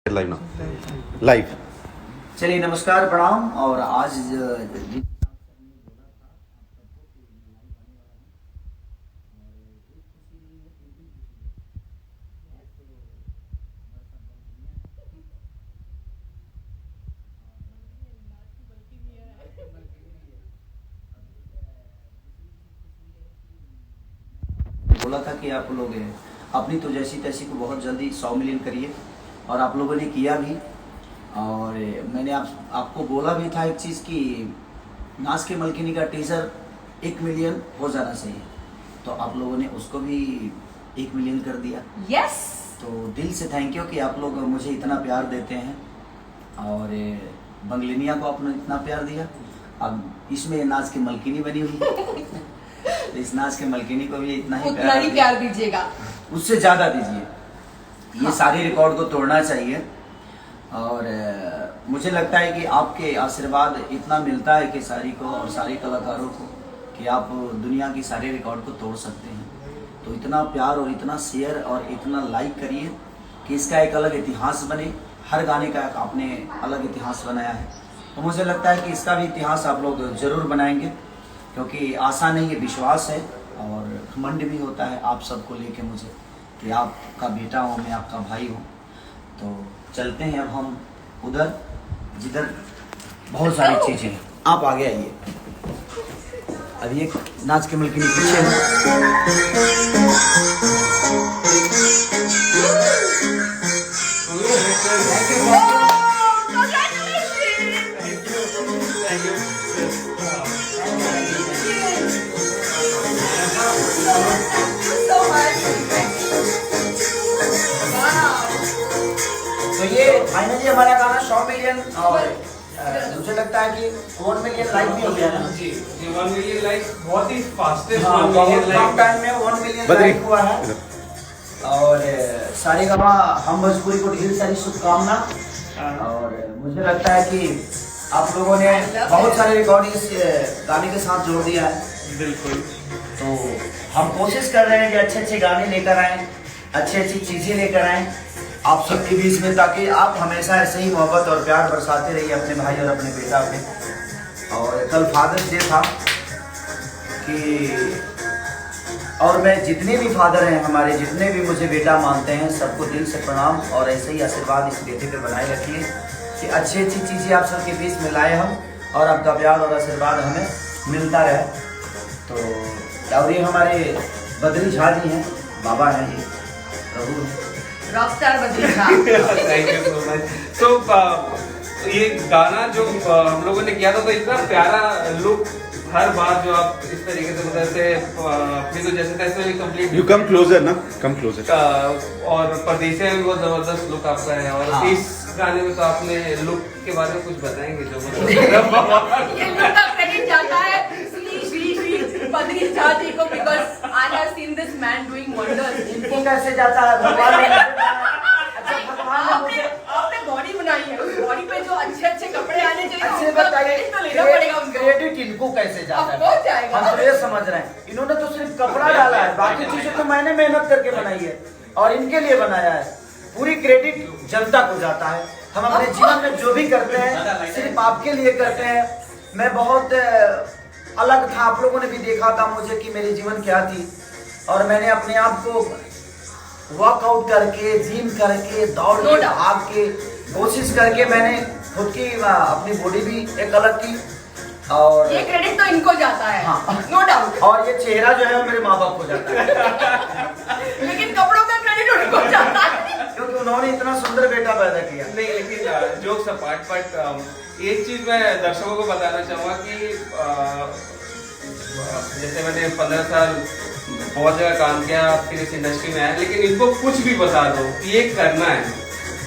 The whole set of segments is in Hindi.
लाइव ना लाइव। चलिए नमस्कार प्रणाम। और आज बोला था कि आप लोग अपनी तो जैसी तैसी को बहुत जल्दी 100 मिलियन करिए, और आप लोगों ने किया भी। और मैंने आपको बोला भी था एक चीज़ कि नाज के मलकिनी का टीजर 1 मिलियन हो जाना चाहिए, तो आप लोगों ने उसको भी 1 मिलियन कर दिया। यस। तो दिल से थैंक यू कि आप लोग मुझे इतना प्यार देते हैं, और बंगलिनिया को आपने इतना प्यार दिया। अब इसमें नाज की मलकिनी बनी हुई है तो इस नाज के मलकिनी को भी इतना ही प्यार दीजिएगा, उससे ज़्यादा दीजिए। ये सारे रिकॉर्ड को तोड़ना चाहिए। और मुझे लगता है कि आपके आशीर्वाद इतना मिलता है कि सारी को और सारे कलाकारों को कि आप दुनिया की सारे रिकॉर्ड को तोड़ सकते हैं। तो इतना प्यार और इतना शेयर और इतना लाइक करिए कि इसका एक अलग इतिहास बने। हर गाने का आपने अलग इतिहास बनाया है, तो मुझे लगता है कि इसका भी इतिहास आप लोग ज़रूर बनाएंगे, क्योंकि आसान नहीं, ये विश्वास है और घमंड भी होता है आप सबको लेके मुझे कि आपका बेटा हूँ, मैं आपका भाई हूँ। तो चलते हैं अब हम उधर जिधर बहुत सारी चीज़ें हैं। आप आगे आइए। अभी एक नाच के मलकिनी पीछे तो ये फाइनली हमारा गाना 100 मिलियन, और मुझे लगता है कि 1 मिलियन लाइक भी हो गया ना जी 1 मिलियन लाइक बहुत ही फास्टेस्ट 1 बहुत मिलियन कम लाइक टाइम में 1 मिलियन लाइक हुआ है। और सारे गामा हम भोजपुरी को ढेर सारी शुभकामना। और मुझे लगता है कि आप लोगों ने बहुत सारे रिकॉर्डिंग इस गाने के साथ जोड़ दिया है। बिल्कुल। तो हम कोशिश कर रहे हैं कि अच्छे अच्छे गाने लेकर आएँ, अच्छी अच्छी चीज़ें लेकर आएँ आप सबके बीच में, ताकि आप हमेशा ऐसे ही मोहब्बत और प्यार बरसाते रहिए अपने भाई और अपने बेटा पे। और कल फादर्स डे था कि, और मैं जितने भी फादर हैं हमारे, जितने भी मुझे बेटा मानते हैं, सबको दिल से प्रणाम। और ऐसे ही आशीर्वाद इस बेटे पे बनाए रखिए कि अच्छी अच्छी चीज़ें आप सबके बीच में लाए हम, और आपका प्यार और आशीर्वाद हमें मिलता रहे। तो और ये हमारे बद्री झा जी हैं, बाबा हैं, ये प्रभु हैं, Rockstar Badri Jha. Thank you so much. तो ये गाना जो हम लोगों ने किया था, तो इतना प्यारा लुक हर बार जो आप इस तरीके से मतलब से अपनी तो जैसे तैसे कंप्लीट यू कम क्लोजर ना, कम क्लोजर। और परदेसी में भी बहुत जबरदस्त लुक आपका है। और हाँ। इस गाने में तो आपने लुक के बारे में कुछ बताएंगे जो मतलब ये लुक का क्रेडिट जाता है श्री बद्री झा जी को, because I have seen this man doing wonders. इनको कैसे जाता है भगवान ने अच्छा भगवान ने मुझे आपने बॉडी बनाई है, उस बॉडी पे जो अच्छे अच्छे कपड़े आने चाहिए, अच्छे उसका बताइए credit तो लेना पड़ेगा उनको। क्रेडिट इनको कैसे जाता अब पहुंच जाएगा। हम तो ये समझ रहे हैं, इन्होंने तो सिर्फ कपड़ा डाला है, बाकी चीजें तो मैंने मेहनत करके बनाई है और इनके लिए बनाया है। पूरी क्रेडिट जनता को जाता है। हम अपने जीवन में जो भी करते हैं सिर्फ आपके लिए करते हैं। मैं बहुत अलग था, आप लोगों ने भी देखा था मुझे कि मेरी जीवन क्या थी, और मैंने अपने आप को वर्कआउट करके, जिम करके, दौड़ के, भाग के, कोशिश करके मैंने खुद की अपनी बॉडी भी एक अलग की। और ये क्रेडिट तो इनको जाता है, हाँ। No doubt. और ये चेहरा जो है वो मेरे माँ बाप को जाता है लेकिन कपड़ों का क्रेडिट उनको जाता है, क्योंकि उन्होंने इतना सुंदर बेटा पैदा किया। नहीं, लेकिन जोक्स अपार्ट, बट एक चीज मैं दर्शकों को बताना चाहूँगा कि जैसे मैंने 15 साल बहुत जगह काम किया, फिर इस इंडस्ट्री में आया, लेकिन इनको कुछ भी बता दो कि ये करना है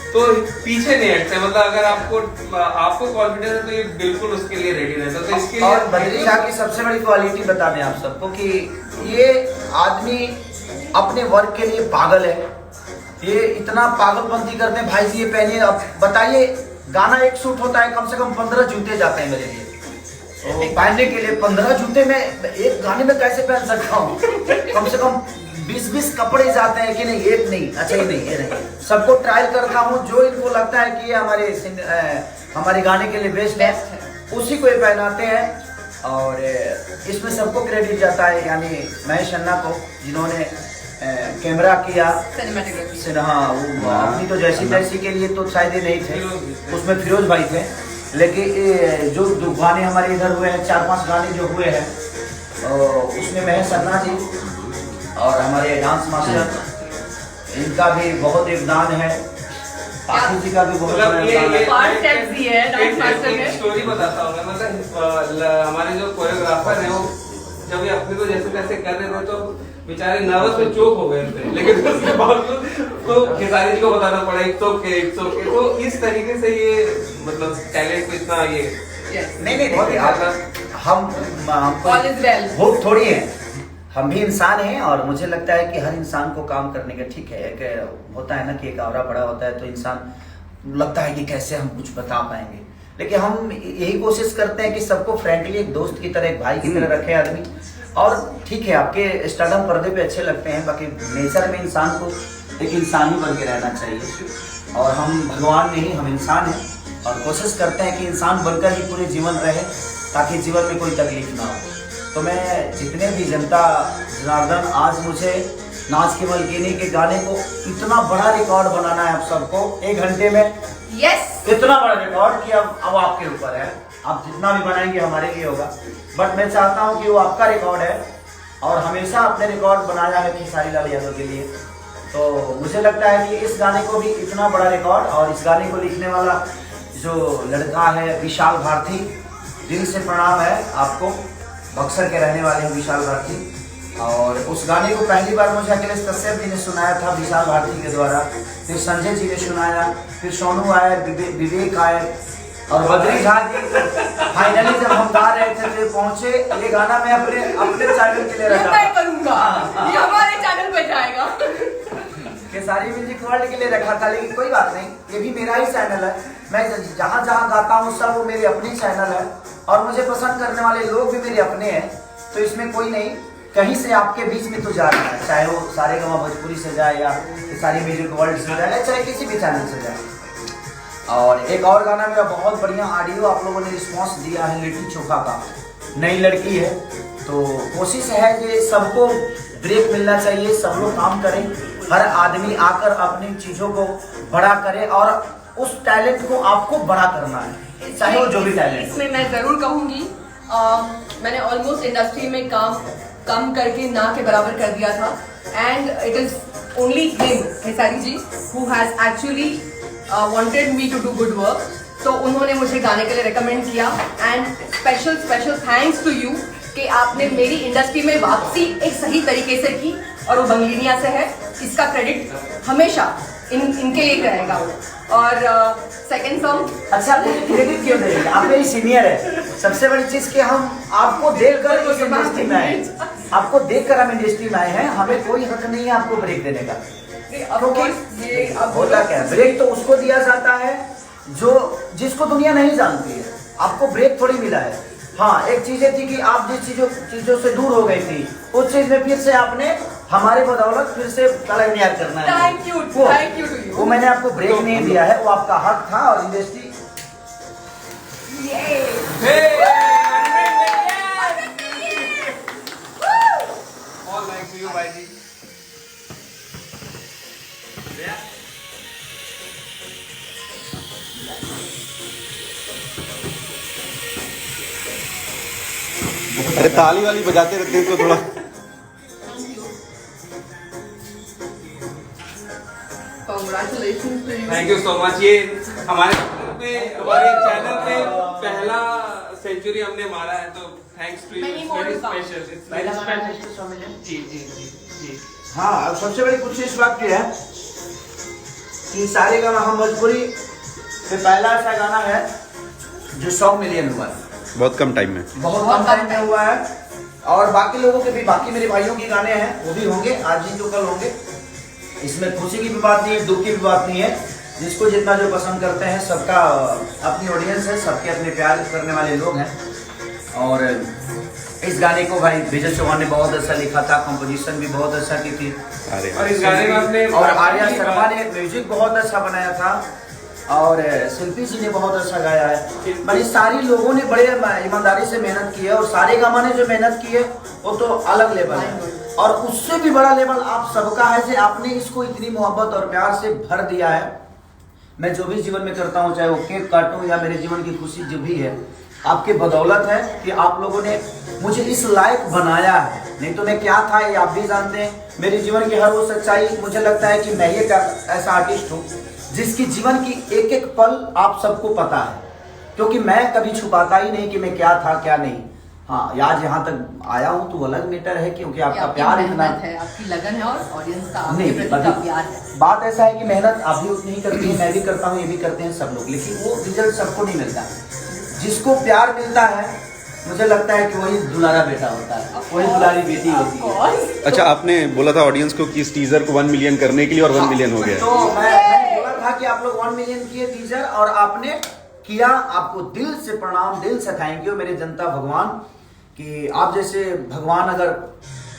तो पीछे नहीं हटते। मतलब अगर आपको कॉन्फिडेंस है तो ये बिल्कुल उसके लिए रेडी रहता है। तो इसके लिए और बद्री झा की सबसे बड़ी क्वालिटी बता दें आप सबको कि ये आदमी अपने वर्क के लिए पागल है। ये इतना पागलपंती करते हैं। भाई जी ये पहनिए, अब बताइए गाना एक शूट होता है, कम से कम 15 जूते जाते हैं मेरे लिए। तो पहनने के लिए 15 जूते में एक गाने में कैसे पहन सकता हूँ? कम से कम 20-20 कपड़े जाते हैं कि नहीं, एक नहीं, अच्छा ये नहीं, ये नहीं, सबको ट्रायल करता हूँ। जो इनको लगता है कि ये हमारे गाने के लिए बेस्ट है, उसी को ये पहनाते हैं। और इसमें सबको क्रेडिट जाता है, यानी महेश अन्ना को, जिन्होंने कैमरा किया। हाँ, वो अपनी तो जैसी तैसी के लिए तो शायद ही नहीं थे, उसमें फिरोज भाई थे। लेकिन जो गाने हमारे इधर हुए हैं, 4-5 गाने जो हुए हैं, उसमें महेश अन्ना जी और हमारे डांस मास्टर, इनका भी बहुत योगदान है। पाखी जी का भी बहुत बड़ा योगदान है। एक स्टोरी बताता हूँ मैं, मतलब हमारे जो कोरियोग्राफर हैं, वो जब ये अपने को जैसे तैसे कर रहे थे तो बेचारे नर्वस में चोक हो गए थे, लेकिन उसके बावजूद तो खेसारी जी को बताना पड़ा इट्स ओके। तो इस तरीके से ये मतलब टैलेंट को इतना ये नहीं हम होप थोड़ी है, हम भी इंसान हैं। और मुझे लगता है कि हर इंसान को काम करने का, ठीक है, एक होता है ना कि एक आवरा बड़ा होता है तो इंसान लगता है कि कैसे हम कुछ बता पाएंगे, लेकिन हम यही कोशिश करते हैं कि सबको फ्रेंकली एक दोस्त की तरह, एक भाई की तरह रखे आदमी। और ठीक है, आपके स्टारडम पर्दे पे अच्छे लगते हैं, बाकी नेचर में इंसान को एक इंसान ही बन के रहना चाहिए। और हम भगवान नहीं, हम इंसान हैं और कोशिश करते हैं कि इंसान बनकर ही पूरे जीवन रहे, ताकि जीवन में कोई तकलीफ ना हो। तो मैं जितने भी जनता जनार्दन, आज मुझे नाच के मलकिनी के गाने को इतना बड़ा रिकॉर्ड बनाना है आप सबको 1 घंटे में। इतना बड़ा रिकॉर्ड कि अब आपके ऊपर है, आप जितना भी बनाएंगे हमारे लिए होगा। बट मैं चाहता हूं कि वो आपका रिकॉर्ड है और हमेशा अपने रिकॉर्ड बनाया है खेसारी लाल यादव के लिए। तो मुझे लगता है कि इस गाने को भी इतना बड़ा रिकॉर्ड, और इस गाने को लिखने वाला जो लड़का है विशाल भारती, दिल से प्रणाम है आपको। बक्सर के रहने वाले हैं विशाल भारती। और उस गाने को पहली बार मुझे अखिलेश कश्यप जी ने सुनाया था विशाल भारती के द्वारा, फिर संजय जी ने सुनाया, फिर सोनू आए, विवेक आए और बद्री झा जी। फाइनली जब हम गा रहे थे तो पहुंचे। ये गाना मैं अपने चैनल के लिए रखा मैं करूंगा, ये हमारे चैनल पे जाएगा। खेसारी म्यूजिक वर्ल्ड के लिए रखा था, लेकिन कोई बात नहीं, ये भी मेरा ही चैनल है। मैं जहाँ जहाँ गाता हूँ सब वो मेरे अपने चैनल है, और मुझे पसंद करने वाले लोग भी मेरे अपने हैं। तो इसमें कोई नहीं, कहीं से आपके बीच में तो जा रहा है, चाहे वो सारेगामा भोजपुरी से जाए या खेसारी म्यूजिक वर्ल्ड से जाए, चाहे किसी भी चैनल से जाए। और एक और गाना मेरा बहुत बढ़िया ऑडियो आप लोगों ने रिस्पॉन्स दिया है, लिट्टी चोखा का, नई लड़की है। तो कोशिश है कि सबको ब्रेक मिलना चाहिए, सब लोग काम करें, हर आदमी आकर अपनी चीज़ों को बड़ा करे, और उस टैलेंट को आपको बड़ा करना है, चाहे वो जो भी टैलेंट। इसमें मैं जरूर कहूँगी, मैंने ऑलमोस्ट इंडस्ट्री में कम करके ना के बराबर कर दिया था, and it is only him, Khesari ji, who has actually wanted me to do good work. तो उन्होंने मुझे गाने के लिए रिकमेंड किया, and special thanks to you कि आपने मेरी इंडस्ट्री में वापसी एक सही तरीके से की, और वो बंगलिनिया से है। इसका क्रेडिट हमेशा इनके लिए रहेगा। और सेकंड सॉन्ग, अच्छा, क्रेडिट क्यों देंगे, आप मेरी सीनियर है। सबसे बड़ी चीज कि हम आपको देखकर इस इंडस्ट्री में आए, आपको देखकर हम इंडस्ट्री में आए हैं, हमें कोई हक नहीं है आपको ब्रेक देने का। क्योंकि ये अब होता क्या है, ब्रेक तो उसको दिया जाता है जो जिसको दुनिया नहीं जानती है। आपको ब्रेक थोड़ी मिला है। हाँ, एक चीजें थी कि आप जिस चीजों से दूर हो गई थी, उस चीज में फिर से आपने हमारे बदौलत फिर से कलाकार करना है। Thank you to you. वो मैंने आपको ब्रेक नहीं दिया है, वो आपका हक था। और इंडस्ट्री अरे ताली वाली बजाते रहते हैं तो थोड़ा। Congratulations to you. Thank you so much. ये हमारे चैनल पे पहला सेंचुरी हमने मारा है, तो thanks to you, Many more to come. Special. जी जी जी जी। हाँ, अब सबसे बड़ी कुछ इस बात की है कि सारेगामा हम भोजपुरी पे पहला ऐसा गाना है जो 100 मिलियन हुआ है, बहुत कम टाइम में, बहुत कम टाइम में हुआ है। और बाकी लोगों के भी, बाकी मेरे भाइयों के गाने हैं वो भी होंगे, आज ही तो कल होंगे। इसमें खुशी की भी बात नहीं है, दुख की भी बात नहीं है। जिसको जितना जो पसंद करते हैं, सबका अपनी ऑडियंस है, सबके अपने प्यार करने वाले लोग हैं। और इस गाने को भाई विजय चौहान ने बहुत अच्छा लिखा था, कंपोजिशन भी बहुत अच्छा की थी। अरे और इस गाने में आपने और आर्या शर्मा ने म्यूजिक बहुत अच्छा बनाया था और शिल्पी जी ने बहुत अच्छा गाया है। मतलब सारी लोगों ने बड़े ईमानदारी से मेहनत की है और सारे गामा ने जो मेहनत की है वो तो अलग लेवल है और उससे भी बड़ा लेवल आप सबका है कि आपने इसको इतनी मोहब्बत और प्यार से भर दिया है। मैं जो भी जीवन में करता हूँ, चाहे वो केक काटूं या मेरे जीवन की खुशी जो भी है, आपके बदौलत है कि आप लोगों ने मुझे इस लायक बनाया है। नहीं तो मैं क्या था ये आप भी जानते हैं। मेरे जीवन की हर वो सच्चाई, मुझे लगता है कि मैं ही ऐसा आर्टिस्ट हूँ जिसकी जीवन की एक एक पल आप सबको पता है, क्योंकि मैं कभी छुपाता ही नहीं कि मैं क्या था क्या नहीं। हाँ, आज यहाँ तक आया हूँ तो अलग मैटर है, क्योंकि आपका प्यार इतना है, आपकी लगन है और ऑडियंस का नहीं, आपके प्रति का प्यार है। बात ऐसा है कि मेहनत आप भी उतनी ही करती है, मैं भी करता हूँ, ये भी करते हैं सब लोग, लेकिन वो रिजल्ट सबको नहीं मिलता। जिसको प्यार मिलता है मुझे लगता है कि वही दुलारा बेटा होता है, वही दुलारी बेटी होती है। अच्छा, आपने बोला था ऑडियंस को कि इस टीजर को 1 मिलियन करने के लिए और 1 मिलियन हो गया। तो मैंने बोला था कि आप लोग 1 मिलियन किए टीजर और आपने किया। आपको दिल से प्रणाम, दिल से थैंक यू मेरे जनता भगवान, कि आप जैसे भगवान अगर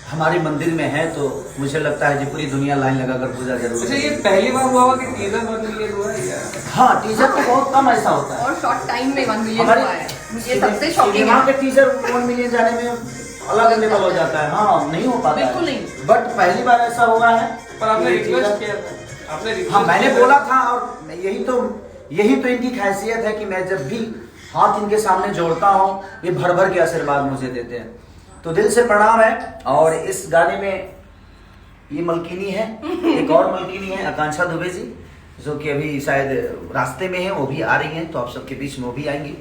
हमारे मंदिर में है तो मुझे लगता है कि पूरी दुनिया लाइन लगाकर पूजा जरूर। अच्छा, ये पहली बार हुआ कि टीजर 1 मिलियन हुआ है क्या? हाँ, टीजर तो बहुत कम ऐसा होता है और शॉर्ट टाइम में 1 मिलियन हमारे हुआ है, ये सबसे शॉकिंग सिनेमा है। के टीजर 1 मिलियन जाने में अलग लेवल हो जाता है। हाँ, नहीं हो पाता बिल्कुल है। नहीं। बट पहली बार ऐसा होगा है। पर आपने ये रिक्वेस्ट teaser- किया था, आपने request हाँ, मैंने किया बोला था और यही तो इनकी खासियत है कि मैं जब भी हाथ इनके सामने जोड़ता हूँ ये भर भर के आशीर्वाद मुझे देते हैं। तो दिल से प्रणाम है। और इस गाने में ये मलकिनी है, एक और मलकिनी है आकांक्षा दुबे जी, जो कि अभी शायद रास्ते में है, वो भी आ रही हैं, तो आप सबके बीच में वो भी आएंगी।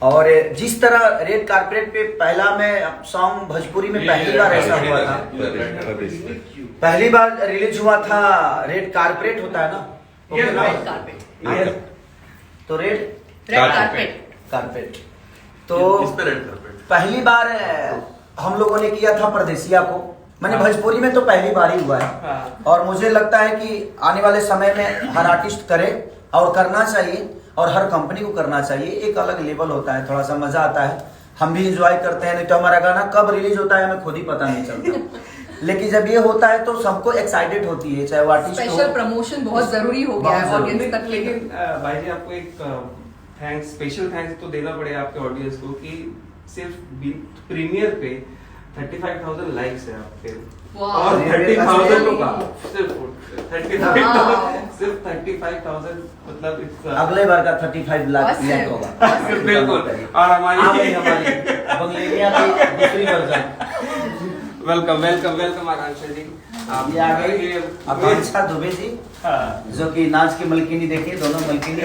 और जिस तरह रेड कारपेट पे पहला मैं सॉन्ग भोजपुरी में पहली बार ऐसा हुआ था, पहली बार रिलीज हुआ था, रेड कारपेट होता है ना, रेड कारपेट, तो रेड कारपेट। तो पहली बार हम लोगों ने किया था परदेसिया को, मैंने भोजपुरी में तो पहली बार ही हुआ है। और मुझे लगता है कि आने वाले समय में हर आर्टिस्ट करे और करना चाहिए और हर कंपनी को करना चाहिए। एक अलग लेवल होता है, थोड़ा सा मजा आता है, हम भी इंजॉय करते हैं। नहीं तो हमारा गाना कब रिलीज होता है हमें खुद ही पता नहीं चलता। लेकिन जब ये होता है तो सबको एक्साइटेड होती है, चाहे वो आर्टिस्ट हो। स्पेशल प्रमोशन बहुत जरूरी हो गया है ऑडियंस तक। लेकिन भाई जी आपको एक थैंक्स, स्पेशल थैंक्स तो देना पड़ेगा आपके ऑडियंस को कि सिर्फ प्रीमियर पे 35,000 लाइक्स है आपके और 30,000 लोग सिर्फ 35,000 मतलब अगले बार का 35 लाख होगा। बिल्कुल। और हमारी बंगलेरिया की दूसरी वर्जन। वेलकम आकांक्षा जी। ये आ गई आकांक्षा दुबे जी, जो कि नाच की मलकिनी देखिए, दोनों मलकिनी।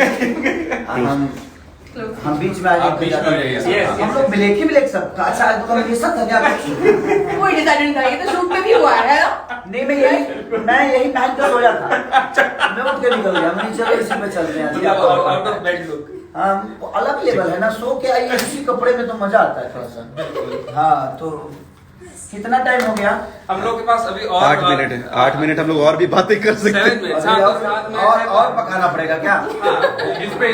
हम बीच में आ गए, हम लोग ब्लैक सब। अच्छा, कॉम्बिनेशन था क्या? कोई डिसाइड नहीं था, ये तो शूट पे भी हुआ है ना? नहीं, मैं यही पहन कर सोया था, मैं उठ के निकल गया, मैंने चलो इसी में चलते हैं। आउट ऑफ बेड लुक अलग लेवल है ना, सो के आइए इसी कपड़े में तो मजा आता है थोड़ा सा। हाँ, तो कितना टाइम हो गया? हम लोग के पास अभी और 8 मिनट है। 8 मिनट हम लोग और भी बातें कर सकते हैं। 7 मिनट और पकाना पड़ेगा क्या? इस पे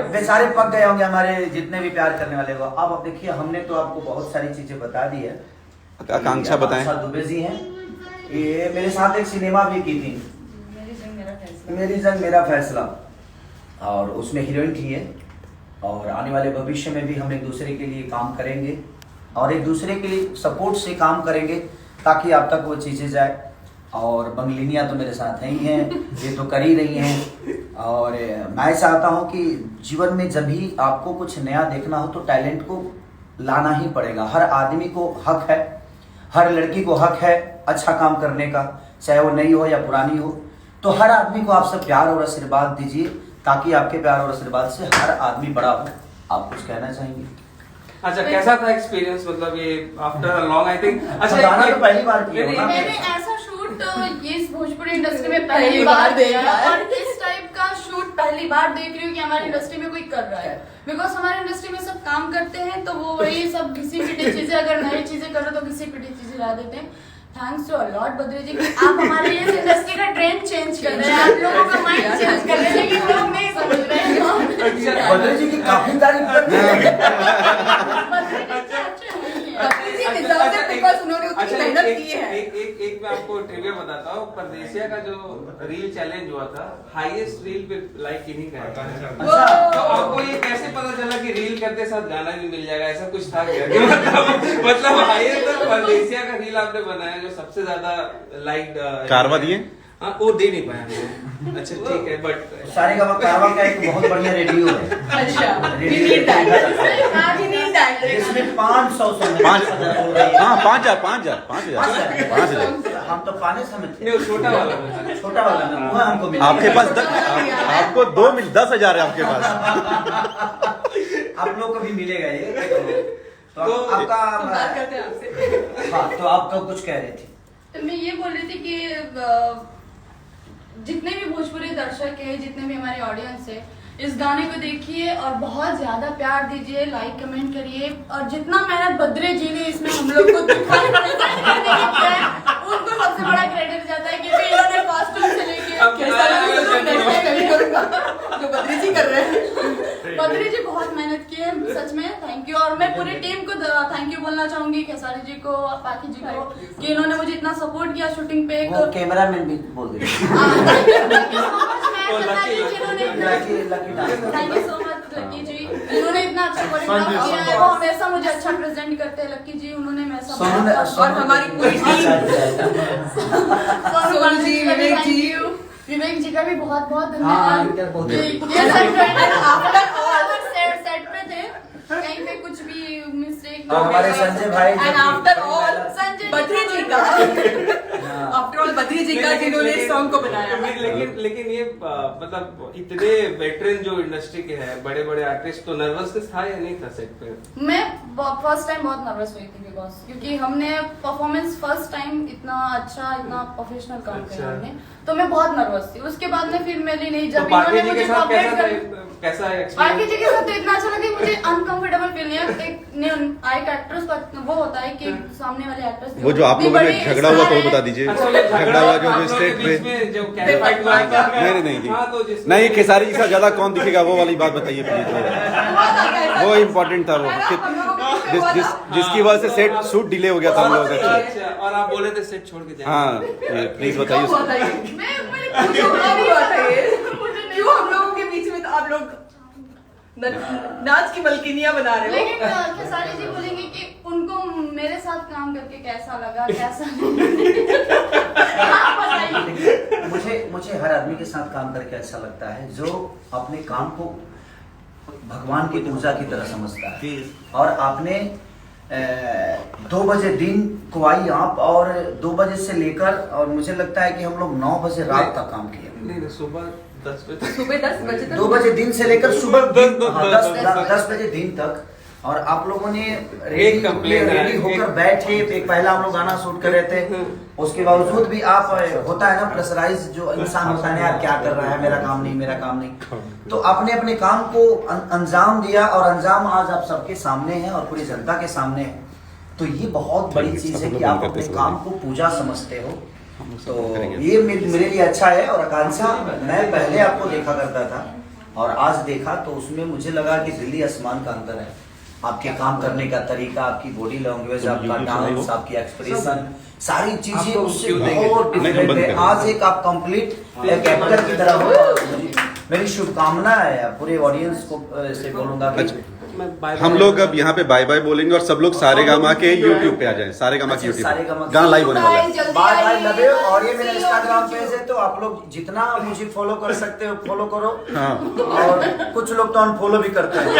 बेचारे पक गए होंगे हमारे जितने भी प्यार करने वाले को। अब देखिए, हमने तो आपको बहुत सारी चीजें बता दी है। आकांक्षा बताएं। आकांक्षा दुबे जी हैं, ये मेरे साथ एक सिनेमा भी की थी, मेरी जंग मेरा फैसला, और उसमें हीरोइन थी है। और आने वाले भविष्य में भी हम एक दूसरे के लिए काम करेंगे और एक दूसरे के लिए सपोर्ट से काम करेंगे ताकि आप तक वो चीज़ें जाए। और बंगलिनियाँ तो मेरे साथ ही हैं, ये तो कर ही रही हैं। और मैं चाहता हूँ कि जीवन में जब भी आपको कुछ नया देखना हो तो टैलेंट को लाना ही पड़ेगा। हर आदमी को हक है, हर लड़की को हक है अच्छा काम करने का, चाहे वो नई हो या पुरानी हो। तो हर आदमी को आप सब प्यार और आशीर्वाद दीजिए ताकि आपके प्यार और आशीर्वाद से हर आदमी बड़ा हो। आप कुछ कहना चाहेंगे? अच्छा, कैसा था एक्सपीरियंस, मतलब ये after a long I think. अच्छा, गाना तो पहली बार किया नहीं, होगा। मैंने ऐसा शूट ये इस भोजपुरी इंडस्ट्री में पहली बार देखा है और इस टाइप का शूट पहली बार देख रही हूँ कि हमारी इंडस्ट्री में कोई कर रहा है। बिकॉज हमारी इंडस्ट्री में सब काम करते हैं तो वो वही सब घिसी पिटी चीजें, अगर नई चीजें करो तो घिसी पिटी चीजें ला देते हैं। थैंक्स टू अलॉट बद्री जी कि आप हमारे इस इंडस्ट्री का ट्रेंड चेंज कर रहे हैं, आप लोगों का माइंड चेंज कर रहे हैं, लेकिन लोग नहीं समझ रहे हैं। बद्री जी की काफी तारीफ करते हैं। बद्री जी मेहनत एक- की है। एक मैं आपको ट्रिविया बताता हूँ। परदेसिया का जो रील चैलेंज हुआ था, हाईएस्ट रील पे लाइक इन्हीं का है। तो आपको ये कैसे पता चला कि रील करते साथ गाना भी मिल जाएगा? ऐसा कुछ था क्या? कि मतलब हाईएस्ट परदेसिया का रील आपने बनाया जो सबसे ज्यादा लाइक कारवा दिए? हाँ, वो दे नहीं पाया मैं। अच्छा ठीक है, बट सारे का एक बहुत बढ़िया रेडियो है। अच्छा, we need that. We need that. इसमें 500 पाँच हो रही है। हाँ 5,000 हम तो पाने समझ नहीं, वो छोटा वाला बता। छोटा वाला ना वो हमको मिला। आपके पास आपको 10,000 है आपके पास। आप लोग को भी मिलेगा ये। तो आपका बात करते हैं आपसे। हाँ, तो आप कब कुछ कह रहे थे? तो मैं ये बोल रही थी कि जितने भी भोजपुरी दर्शक है, जितने भी हमारे ऑडियंस है, इस गाने को देखिए और बहुत ज्यादा प्यार दीजिए, लाइक कमेंट करिए। और जितना मेहनत बद्रे जी ने इसमें हम लोग को दिखाई उनको सबसे बड़ा क्रेडिट जाता है, क्योंकि इन्होंने कॉस्ट्यूम से लेके जो बद्री जी कर रहे हैं। बद्री जी बहुत मेहनत की है, सच में थैंक यू। और मैं पूरी टीम को थैंक यू बोलना चाहूंगी, खेसारी जी को, पाखी जी को, कि इन्होंने मुझे इतना सपोर्ट किया शूटिंग पे। वो कैमरामैन भी बोल दे। थैंक यू सो मच लक्की जी, इन्होंने इतना अच्छा कोरियोग्राफ किया है, वो हमेशा मुझे अच्छा प्रेजेंट करते हैं। लक्की जी उन्होंने हमेशा, और हमारी पूरी सोनू जी, विवेक जी का भी बहुत बहुत हाँ, धन्यवाद। सेट पे थे, कहीं पे कुछ भी मिस्टेक और हमारे संजय भाई and after all Sanjay Badri ji का, आफ्टर ऑल बद्री जी का जिन्होंने इस सॉन्ग को बनाया। लेकिन ये मतलब इतने वेटरन जो इंडस्ट्री के हैं, बड़े बड़े आर्टिस्ट, तो नर्वसनेस था या नहीं था सेट पे? मैं फर्स्ट टाइम बहुत नर्वस हुई थी, बिकॉज क्योंकि हमने परफॉर्मेंस फर्स्ट टाइम इतना अच्छा, इतना प्रोफेशनल काम किया हमने, तो मैं बहुत नर्वस थी। उसके बाद में फिर मेरी नहीं, जब इन्होंने मुझे कोऑपरेट कर, कैसा बाकी जी के साथ तो इतना अच्छा लगा कि मुझे अनकंफर्टेबल फील नहीं है। एक एक्टर्स का वो होता है कि सामने वाले एक्टर्स वो जो आप लोगों में झगड़ा हुआ तो वो बता दीजिए। झगड़ा हुआ जो स्टेट पे नहीं, खेसारी जी से ज्यादा कौन दिखेगा वो वाली बात बताइए प्लीज। वो इम्पोर्टेंट था, वो जिसकी वजह से सेट शूट डिले हो गया था हम लोगों का। अच्छा, और आप बोले थे सेट छोड़ के जाए। हाँ प्लीज बताइए। क्यों हम लोगों के बीच में तो आप लोग नाच की मलकिनियां बना रहे हो। लेकिन खेसारी जी बोलेंगे कि उनको मेरे साथ काम करके कैसा लगा, कैसा आप बताइए। मुझे हर आदमी के साथ काम करके अच्छा लगता है जो अपने काम को भगवान की पूजा की तरह समझता है। और आपने 2 बजे दिन को आई आप, और 2 बजे से लेकर, और मुझे लगता है कि हम लोग 9 बजे रात तक काम किए। नहीं, सुबह 10 बजे, सुबह 10 बजे तक, 2 बजे दिन से लेकर सुबह 10 10 बजे दिन तक। और आप लोगों ने एक complaint है, रेडी होकर बैठे। एक पहला हम लोग गाना शूट कर रहे थे, उसके बावजूद भी आप, होता है ना प्रेशराइज जो इंसान होता है, यार क्या कर रहा है, मेरा काम नहीं। तो आपने अपने काम को अंजाम दिया, और अंजाम आज आप सबके सामने है और पूरी जनता के सामने है। तो ये बहुत बड़ी चीज है कि आप अपने काम को पूजा समझते हो। तो ये मेरे लिए अच्छा है। और आकांक्षा, मैं पहले आपको देखा करता था और आज देखा तो उसमें मुझे लगा कि दिल्ली आसमान का अंतर है। आपके काम करने का तरीका, आपकी बॉडी लैंग्वेज, आपका डांस, आपकी एक्सप्रेशन, सारी चीजें उससे बहुत डिफरेंट है। आज एक आप कंप्लीट एक एक्टर की तरह हो। मेरी शुभकामना है पूरे ऑडियंस को से बोलूंगा कि हम लोग अब यहाँ पे बाय बाय बोलेंगे और सब लोग सारेगामा के यूट्यूब पे आ जाएं। सारेगामा के यूट्यूब गाना लाइव होने वाला है। Bye love you. और ये मेरा इंस्टाग्राम पेज है, तो आप लोग जितना मुझे फॉलो कर सकते हो फॉलो करो। हाँ। और कुछ लोग तो अनफॉलो भी करते हैं।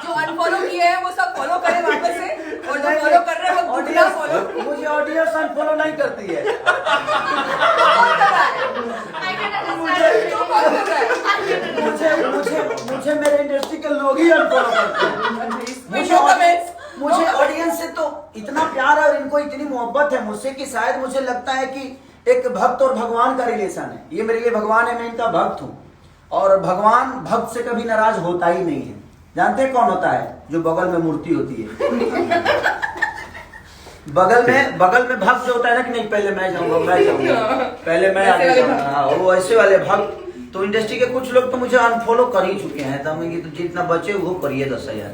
जो अनफॉलो किए हैं वो सब फॉलो करें वापस से, और जो फॉलो कर रहे हैं वो दुगना फॉलो। मुझे ऑडियंस अनफॉलो नहीं करती है। मुझे मेरे इंडस्ट्री के लोग ही अनफॉलो करते हैं। मुझे ऑडियंस से तो इतना प्यार है और इनको इतनी मोहब्बत है मुझसे कि शायद मुझे लगता है कि एक भक्त और भगवान का रिलेशन है। ये मेरे लिए भगवान है, मैं इनका भक्त हूँ। और भगवान भक्त से कभी नाराज होता ही नहीं है। जानते हैं कौन होता है? जो बगल में मूर्ति होती है। बगल में भक्त जो होता है ना कि नहीं पहले मैं जाऊंगा पहले मैं आगे जाऊंगा, वो ऐसे वाले भक्त। तो इंडस्ट्री के कुछ लोग तो मुझे अनफॉलो कर ही चुके हैं। तो जितना बचे वो करिए 10,000।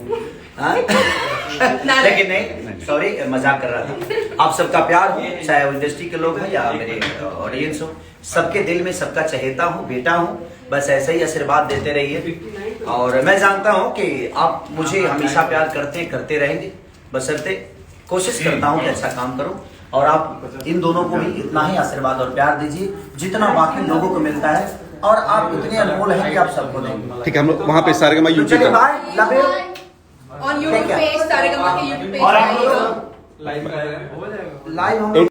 लेकिन नहीं, सॉरी मजाक कर रहा था। आप सबका प्यार हो, चाहे वो इंडस्ट्री के लोग हैं या मेरे ऑडियंस हो, सबके दिल में सबका चहेता हूँ, बेटा हूँ। बस ऐसे ही आशीर्वाद देते रहिए और मैं जानता हूँ कि आप मुझे हमेशा प्यार करते रहेंगे। बशर्ते कोशिश करता हूँ कि अच्छा काम करूँ और आप इन दोनों को भी इतना ही आशीर्वाद और प्यार दीजिए जितना बाकी लोगों को मिलता है। और आप इतने अनमोल हैं कि आप सबको देंगे। ठीक है, हम लोग वहाँ पे सारेगामा यूट्यूब चलिए, पर bye, love you. On YouTube page, Saregama के यूट्यूब पेज और आप जाइएगा। लोग लाइव कर रहे हैं, हो जाएगा। लाइव हम लोग